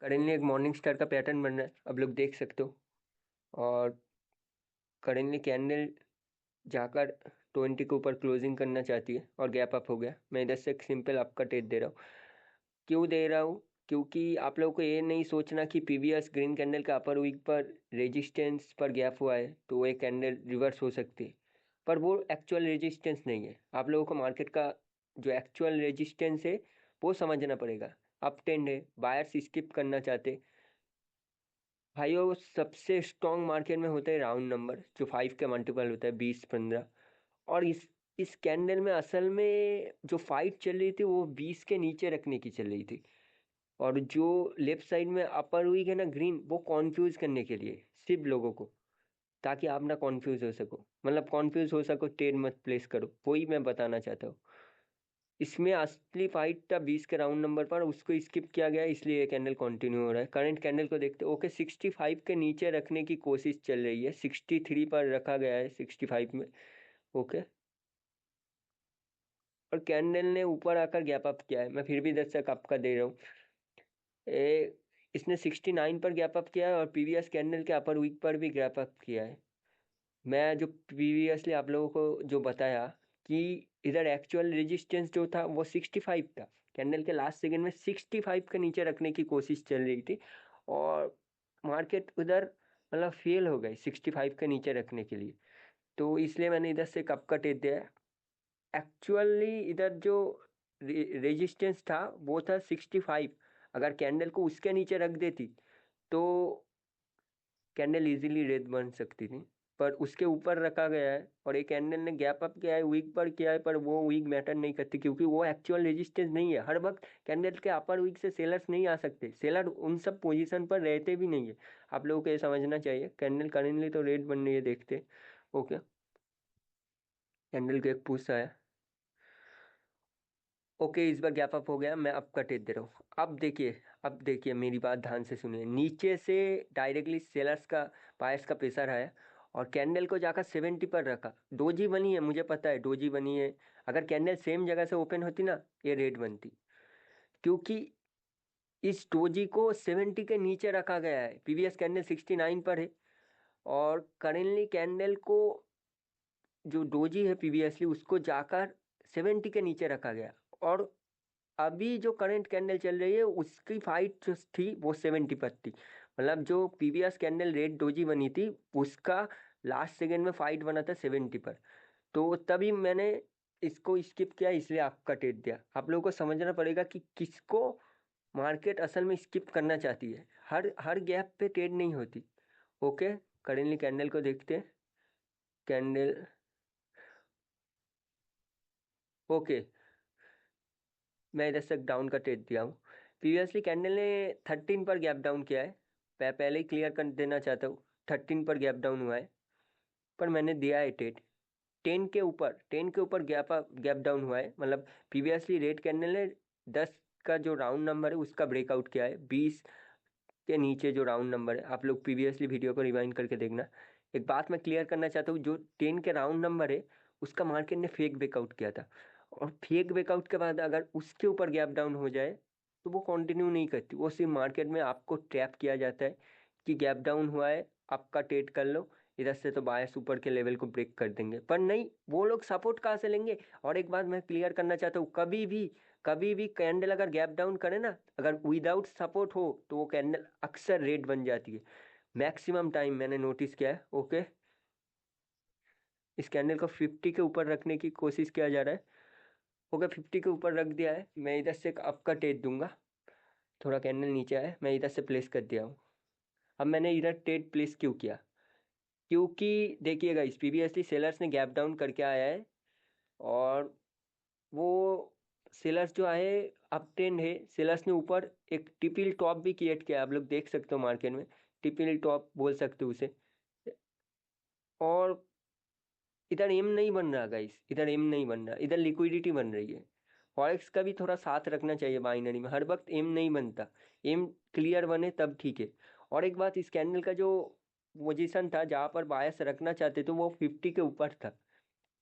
Currently एक morning star का pattern बन रहा है, अब लोग देख सकते हो। और करेंटली कैंडल जाकर 20 के ऊपर क्लोजिंग करना चाहती है और गैप अप हो गया। मैं इधर से एक सिंपल आपका ट्रेड दे रहा हूँ। क्यों दे रहा हूँ? क्योंकि आप लोगों को ये नहीं सोचना कि प्रीवियस ग्रीन कैंडल का अपर वीक पर रेजिस्टेंस पर गैप हुआ है तो वो एक कैंडल रिवर्स हो सकती है, पर वो एक्चुअल रेजिस्टेंस नहीं है। आप लोगों को मार्केट का जो एक्चुअल रेजिस्टेंस है वो समझना पड़ेगा। अप ट्रेंड है, बायर्स स्किप करना चाहते। भाइयों, सबसे स्ट्रॉन्ग मार्केट में होता है राउंड नंबर, जो 5 का मल्टीपल होता है, 20, 15। और इस कैंडल में असल में जो फाइट चल रही थी वो 20 के नीचे रखने की चल रही थी। और जो लेफ्ट साइड में अपर हुई है ना ग्रीन, वो कॉन्फ्यूज करने के लिए सिर्फ लोगों को, ताकि आप ना कॉन्फ्यूज हो सको, मतलब कॉन्फ्यूज हो सको, ट्रेड मत प्लेस करो, वही मैं बताना चाहता हूँ। इसमें असली फाइट था 20 के राउंड नंबर पर, उसको स्किप किया गया, इसलिए ये कैंडल कंटिन्यू हो रहा है। करंट कैंडल को देखते ओके, 65 के नीचे रखने की कोशिश चल रही है, 63 पर रखा गया है, 65 में। ओके। और कैंडल ने ऊपर आकर गैप अप किया है, मैं फिर भी 10 अप का दे रहा हूँ। इसने 69 पर गैप अप किया है और प्रीवियस कैंडल के अपर वीक पर भी गैप अप किया है। मैं जो प्रीवियसली आप लोगों को जो बताया कि इधर एक्चुअल रेजिस्टेंस जो था वो 65 था। कैंडल के लास्ट सेकंड में 65 के नीचे रखने की कोशिश चल रही थी और मार्केट उधर मतलब फेल हो गई 65 के नीचे रखने के लिए। तो इसलिए मैंने इधर से कप का टेक दिया है। एक्चुअली इधर जो रेजिस्टेंस था वो था 65। अगर कैंडल को उसके नीचे रख देती तो कैंडल इजीली रेड बन सकती थी, पर उसके ऊपर रखा गया है और एक कैंडल ने गैप अप किया है, वीक पर किया है, पर वो वीक मैटर नहीं करती क्योंकि वो एक्चुअल रेजिस्टेंस नहीं है। हर वक्त कैंडल के अपर वीक से सेलर्स नहीं आ सकते, सेलर उन सब पोजीशन पर रहते भी नहीं है। आप लोगों को ये समझना चाहिए। कैंडल करेंटली तो रेड बन रही है, देखते। ओके, कैंडल को एक पुश आया। ओके, इस बार गैप अप हो गया, मैं अब कट दे रहा हूँ। अब देखिए मेरी बात ध्यान से सुनिए। नीचे से डायरेक्टली सेलर्स का, बायर्स का प्रेशर आया और कैंडल को जाकर 70 पर रखा। डोजी बनी है, मुझे पता है डोजी बनी है। अगर कैंडल सेम जगह से ओपन होती ना, ये रेड बनती। क्योंकि इस डोजी को 70 के नीचे रखा गया है, प्रीवियस कैंडल 69 पर है। और करेंटली कैंडल को जो डोजी है प्रीवियसली, उसको जाकर 70 के नीचे रखा गया। और अभी जो करंट कैंडल चल रही है उसकी फाइट जो थी वो 70 पर थी। मतलब जो प्रीवियस कैंडल रेड डोजी बनी थी उसका लास्ट सेकंड में फाइट बना था 70 पर। तो तभी मैंने इसको स्किप किया, इसलिए आपका टेट दिया। आप लोगों को समझना पड़ेगा कि किसको मार्केट असल में स्किप करना चाहती है। हर हर गैप पे ट्रेड नहीं होती। ओके, करेंटली कैंडल को देखते हैं। कैंडल, ओके, मैं इधर से डाउन का ट्रेड दिया हूँ। प्रीवियसली कैंडल ने 13 पर गैप डाउन किया है। मैं पहले ही क्लियर कर देना चाहता हूँ, 13 पर गैप डाउन हुआ है, पर मैंने दिया है ट्रेड। 10 के ऊपर गैप डाउन हुआ है। मतलब प्रीवियसली रेड कैंडल ने 10 का जो राउंड नंबर है उसका ब्रेकआउट किया है। 20 के नीचे जो राउंड नंबर है, आप लोग प्रीवियसली वीडियो को रिवाइंड करके देखना। एक बात मैं क्लियर करना चाहता हूँ, जो 10 के राउंड नंबर है उसका मार्केट ने फेक ब्रेकआउट किया था। और फेक ब्रेकआउट के बाद अगर उसके ऊपर गैप डाउन हो जाए तो वो कंटिन्यू नहीं करती, वो सिर्फ मार्केट में आपको ट्रैप किया जाता है कि गैप डाउन हुआ है, आपका ट्रेड कर लो, इधर से तो बायर्स ऊपर के लेवल को ब्रेक कर देंगे। पर नहीं, वो लोग सपोर्ट कहाँ से लेंगे? और एक बात मैं क्लियर करना चाहता हूँ, कभी भी कैंडल अगर गैप डाउन करे ना, अगर विदाउट सपोर्ट हो तो वो कैंडल अक्सर रेड बन जाती है। मैक्सिमम टाइम मैंने नोटिस किया है। ओके, इस कैंडल को 50 के ऊपर रखने की कोशिश किया जा रहा है। ओके, 50 के ऊपर रख दिया है। मैं इधर से अप का ट्रेड दूंगा। थोड़ा कैंडल नीचे आया, मैं इधर से प्लेस कर दिया हूँ। अब मैंने इधर ट्रेड प्लेस क्यों किया? क्योंकि देखिएगा, इस प्रीवियसली सेलर्स ने गैप डाउन करके आया है और वो सेलर्स जो आए, अप ट्रेंड है, सेलर्स ने ऊपर एक टिपिल टॉप भी क्रिएट किया, आप लोग देख सकते हो मार्केट में। टिपिल टॉप बोल सकते हो उसे। और इधर एम नहीं बन रहा गाइस, इधर एम नहीं बन रहा, इधर लिक्विडिटी बन रही है। फॉरेक्स का भी थोड़ा साथ रखना चाहिए बाइनरी में, हर वक्त एम नहीं बनता। एम क्लियर बने तब ठीक है। और एक बात, इस कैंडल का जो पोजीशन था जहां पर बायस रखना चाहते थे वो 50 के ऊपर था,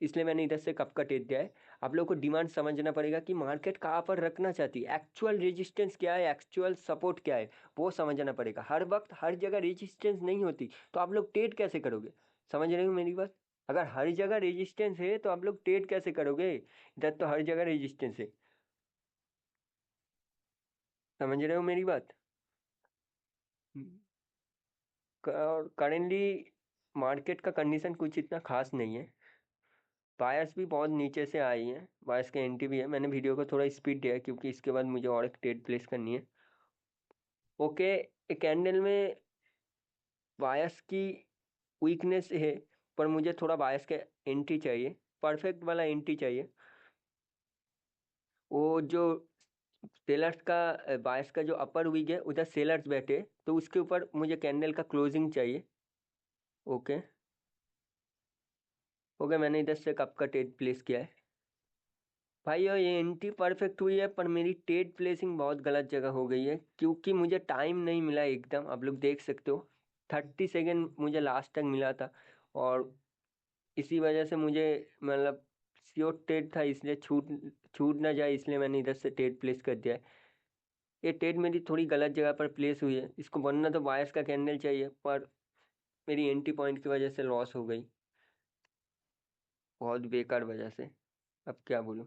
इसलिए मैंने इधर से कप का टेक दिया है। आप लोग को डिमांड समझना पड़ेगा कि मार्केट कहाँ पर रखना चाहती है, एक्चुअल रेजिस्टेंस क्या है, एक्चुअल सपोर्ट क्या है, वो समझना पड़ेगा। हर वक्त हर जगह रेजिस्टेंस नहीं होती, तो आप लोग ट्रेड कैसे करोगे? समझ रहे हो मेरी बात? अगर हर जगह रेजिस्टेंस है तो आप लोग ट्रेड कैसे करोगे? इधर तो हर जगह रेजिस्टेंस है। समझ रहे हो मेरी बात? और करेंटली मार्केट का कंडीशन कुछ इतना खास नहीं है। बायर्स भी बहुत नीचे से आई हैं, बायर्स का एंट्री भी है। मैंने वीडियो को थोड़ा स्पीड दिया है क्योंकि इसके बाद मुझे और एक ट्रेड प्लेस करनी है। ओके, एक कैंडल में बायर्स की वीकनेस है, पर मुझे थोड़ा बायर्स का एंट्री चाहिए, परफेक्ट वाला एंट्री चाहिए। वो जो सेलर्स का बायर्स का जो अपर वीक है उधर सेलर्स बैठे, तो उसके ऊपर मुझे कैंडल का क्लोजिंग चाहिए। ओके ओके, मैंने इधर से कप का ट्रेड प्लेस किया है। भाई ये एंट्री परफेक्ट हुई है, पर मेरी ट्रेड प्लेसिंग बहुत गलत जगह हो गई है क्योंकि मुझे टाइम नहीं मिला एकदम। आप लोग देख सकते हो 30 सेकेंड मुझे लास्ट तक मिला था, और इसी वजह से मुझे मतलब श्योर ट्रेड था, इसलिए छूट छूट ना जाए इसलिए मैंने इधर से ट्रेड प्लेस कर दिया है। ये ट्रेड मेरी थोड़ी गलत जगह पर प्लेस हुई है, इसको बनना तो बायर्स का कैंडल चाहिए, पर मेरी एंट्री पॉइंट की वजह से लॉस हो गई, बहुत बेकार वजह से। अब क्या बोलूँ?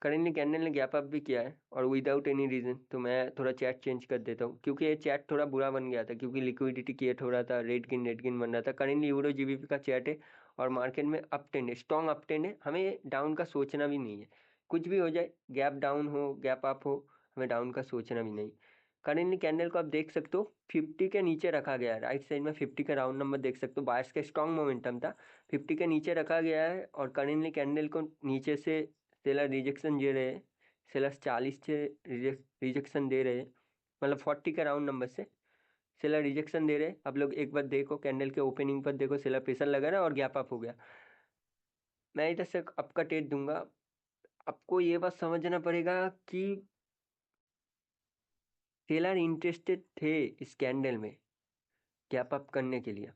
करेंटली कैंडल ने गैप अप भी किया है और विदाउट एनी रीजन, तो मैं थोड़ा चैट चेंज कर देता हूँ क्योंकि ये चैट थोड़ा बुरा बन गया था क्योंकि लिक्विडिटी क्रिएट हो रहा था, रेट गेन बन रहा था। करेंटली यूरो जीबीपी का चैट है और मार्केट में अप ट्रेंड है, स्ट्रॉन्ग अप ट्रेंड है, हमें डाउन का सोचना भी नहीं है। कुछ भी हो जाए, गैप डाउन हो गैप अप हो, हमें डाउन का सोचना भी नहीं। करेंटली कैंडल को आप देख सकते हो 50 के नीचे रखा गया है, राइट साइड में 50 का राउंड नंबर देख सकते हो, बायर्स का स्ट्रॉन्ग मोमेंटम था, 50 के नीचे रखा गया है। और करेंटली कैंडल को नीचे से सेलर रिजेक्शन दे रहे हैं, सेलर्स 40 से रिजेक्शन दे रहे हैं, मतलब 40 का राउंड नंबर से सेलर रिजेक्शन दे रहे हैं। आप लोग एक बार देखो कैंडल के ओपनिंग पर, देखो सेलर प्रेशर लगा रहा है और गैप अप हो गया। मैं इधर से आपका टेट दूंगा। आपको ये बात समझना पड़ेगा कि सेलर इंटरेस्टेड थे इस कैंडल में गैप अप करने के लिए।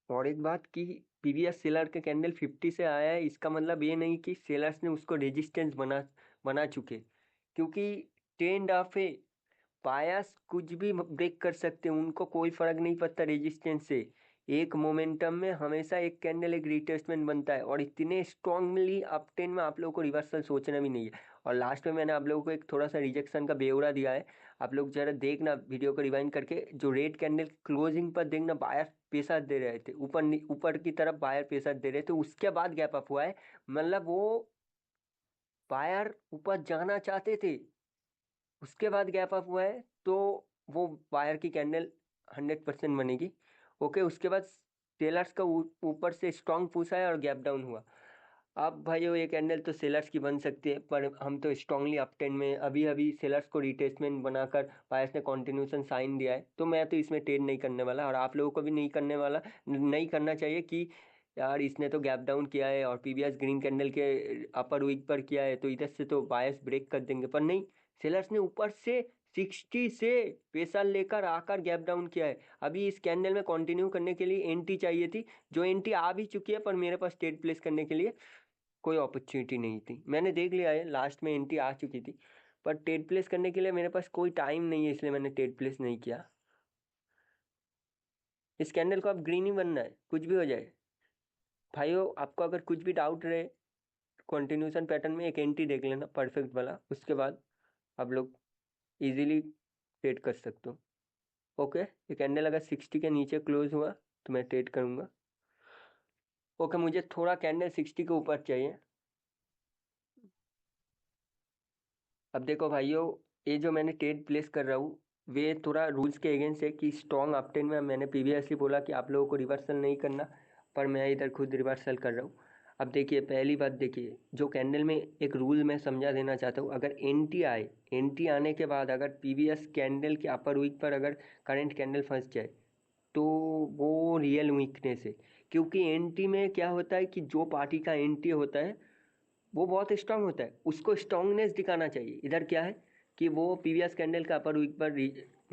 और एक बात कि प्रीवियस सेलर के कैंडल 50 से आया है, इसका मतलब ये नहीं कि सेलर्स ने उसको रेजिस्टेंस बना चुके, क्योंकि ट्रेंड ऑफ है, बायर्स कुछ भी ब्रेक कर सकते हैं, उनको कोई फर्क नहीं पड़ता रेजिस्टेंस से। एक मोमेंटम में हमेशा एक कैंडल एक रिट्रेसमेंट बनता है, और इतने स्ट्रांगली अप टेन में आप लोगों को रिवर्सल सोचना भी नहीं है। और लास्ट में मैंने आप लोगों को एक थोड़ा सा रिजेक्शन का ब्यौरा दिया है, आप लोग जरा देखना वीडियो को रिवाइंड करके, जो रेड कैंडल क्लोजिंग पर देखना बायर पैसा दे रहे थे, ऊपर की तरफ बायर पैसा दे रहे थे, उसके बाद गैप अप हुआ है। मतलब वो बायर ऊपर जाना चाहते थे, उसके बाद गैप अप हुआ है, तो वो वायर की कैंडल 100% बनेगी। ओके, उसके बाद सेलर्स का ऊपर से स्ट्रांग पुश आया और गैप डाउन हुआ। अब भाई ये कैंडल तो सेलर्स की बन सकती है, पर हम तो स्ट्रांगली अप ट्रेंड में, अभी अभी सेलर्स को रिटेस्टमेंट बनाकर बायर्स ने कॉन्टिन्यूशन साइन दिया है, तो मैं तो इसमें ट्रेड नहीं करने वाला, और आप लोगों को भी नहीं करने वाला, नहीं करना चाहिए कि यार इसने तो गैप डाउन किया है और पीवीएस ग्रीन कैंडल के अपर वीक पर किया है, तो इधर से तो बायर्स ब्रेक कर देंगे, पर नहीं, सेलर्स ने ऊपर से 60 से पैसा लेकर आकर गैप डाउन किया है। अभी इस कैंडल में कंटिन्यू करने के लिए एंट्री चाहिए थी, जो एंट्री आ भी चुकी है, पर मेरे पास ट्रेड प्लेस करने के लिए कोई अपॉर्चुनिटी नहीं थी। मैंने देख लिया है, लास्ट में एंट्री आ चुकी थी, पर ट्रेड प्लेस करने के लिए मेरे पास कोई टाइम नहीं है, इसलिए मैंने ट्रेड प्लेस नहीं किया। इस कैंडल को अब ग्रीन ही बनना है, कुछ भी हो जाए। भाइयों, आपको अगर कुछ भी डाउट रहे कंटिन्यूशन पैटर्न में, एक एंट्री देख लेना परफेक्ट वाला, उसके बाद आप लोग इजीली ट्रेड कर सकते हो। ओके, ये कैंडल अगर 60 के नीचे क्लोज हुआ तो मैं ट्रेड करूंगा। ओके, मुझे थोड़ा कैंडल 60 के ऊपर चाहिए। अब देखो भाइयों, ये जो मैंने ट्रेड प्लेस कर रहा हूँ, वे थोड़ा रूल्स के अगेंस्ट है कि स्ट्रॉन्ग अपटेन में मैंने प्रीवियसली बोला कि आप लोगों को रिवर्सल नहीं करना, पर मैं इधर खुद रिवर्सल कर रहा हूँ। अब देखिए, पहली बात देखिए, जो कैंडल में एक रूल मैं समझा देना चाहता हूँ, अगर एंट्री आए, एंट्री आने के बाद अगर प्रीवियस कैंडल के अपर वीक पर अगर करंट कैंडल फंस जाए, तो वो रियल वीकनेस है। क्योंकि एंट्री में क्या होता है कि जो पार्टी का एंट्री होता है वो बहुत स्ट्रांग होता है, उसको स्ट्रांगनेस दिखाना चाहिए। इधर क्या है कि वो प्रीवियस कैंडल का अपर वीक पर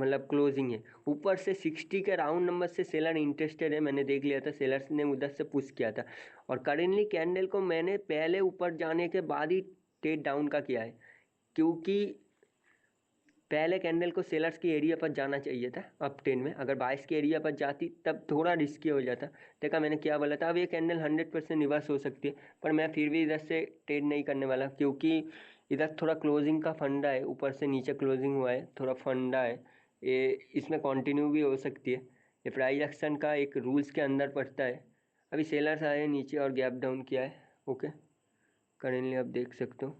मतलब क्लोजिंग है, ऊपर से 60 के राउंड नंबर से सेलर इंटरेस्टेड है, मैंने देख लिया था, सेलर्स ने उधर से पुश किया था। और करेंटली कैंडल को मैंने पहले ऊपर जाने के बाद ही ट्रेड डाउन का किया है, क्योंकि पहले कैंडल को सेलर्स की एरिया पर जाना चाहिए था अप ट्रेंड में। अगर बाइस के एरिया पर जाती तब थोड़ा रिस्की हो जाता। देखा मैंने क्या बोला था। अब ये कैंडल 100% रिवर्स हो सकती है, पर मैं फिर भी इधर से ट्रेड नहीं करने वाला, क्योंकि इधर थोड़ा क्लोजिंग का फंडा है, ऊपर से नीचे क्लोजिंग हुआ है, थोड़ा फंडा है ये, इसमें कंटिन्यू भी हो सकती है। ये प्राइस एक्शन का एक रूल्स के अंदर पड़ता है। अभी सेलर्स आए नीचे और गैप डाउन किया है। ओके, करेंटली आप देख सकते हो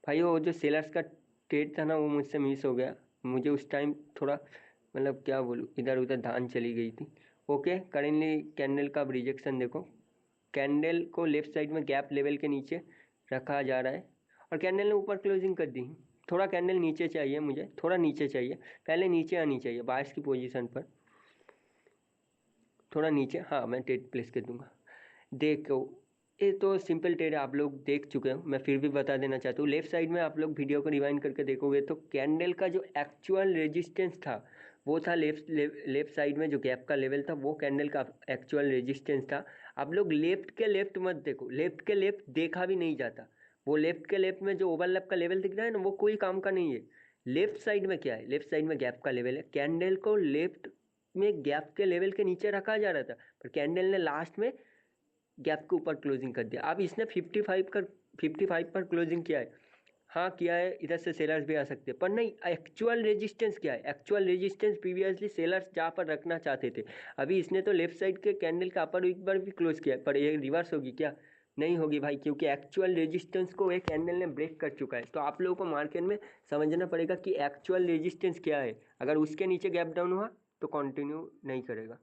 भाई, वो जो सेलर्स का ट्रेड था ना, वो मुझसे मिस हो गया। मुझे उस टाइम थोड़ा मतलब क्या बोलूँ, इधर उधर ध्यान चली गई थी। ओके, करेंटली कैंडल का रिजेक्शन देखो, कैंडल को लेफ्ट साइड में गैप लेवल के नीचे रखा जा रहा है और कैंडल ने ऊपर क्लोजिंग कर दी। थोड़ा कैंडल नीचे चाहिए मुझे, थोड़ा नीचे चाहिए, पहले नीचे आनी चाहिए बायर्स की पोजीशन पर, थोड़ा नीचे। हाँ, मैं ट्रेड प्लेस कर दूंगा। देखो, ये तो सिंपल ट्रेड आप लोग देख चुके हो, मैं फिर भी बता देना चाहता हूँ। लेफ्ट साइड में आप लोग वीडियो को रिवाइंड करके देखोगे तो कैंडल का जो एक्चुअल रेजिस्टेंस था वो था लेफ्ट साइड में, जो गैप का लेवल था वो कैंडल का एक्चुअल रेजिस्टेंस था। आप लोग लेफ्ट के लेफ्ट मत देखो, लेफ्ट के लेफ्ट देखा भी नहीं जाता। वो लेफ्ट के लेफ्ट में जो ओवरलैप का लेवल दिख रहा है ना, वो कोई काम का नहीं है। लेफ्ट साइड में क्या है, लेफ्ट साइड में गैप का लेवल है, कैंडल को लेफ्ट में गैप के लेवल के नीचे रखा जा रहा था, पर कैंडल ने लास्ट में गैप के ऊपर क्लोजिंग कर दिया। अब इसने 55 पर क्लोजिंग किया है। हाँ किया है, इधर से सेलर्स भी आ सकते हैं, पर नहीं, एक्चुअल रेजिस्टेंस क्या है, एक्चुअल रेजिस्टेंस प्रीवियसली सेलर्स जहाँ पर रखना चाहते थे। अभी इसने तो लेफ्ट साइड के कैंडल का अपर वीक पर भी क्लोज किया है, पर ये रिवर्स होगी क्या? नहीं होगी भाई, क्योंकि एक्चुअल रेजिस्टेंस को एक कैंडल ने ब्रेक कर चुका है। तो आप लोगों को मार्केट में समझना पड़ेगा कि एक्चुअल रेजिस्टेंस क्या है। अगर उसके नीचे गैप डाउन हुआ तो कंटिन्यू नहीं करेगा।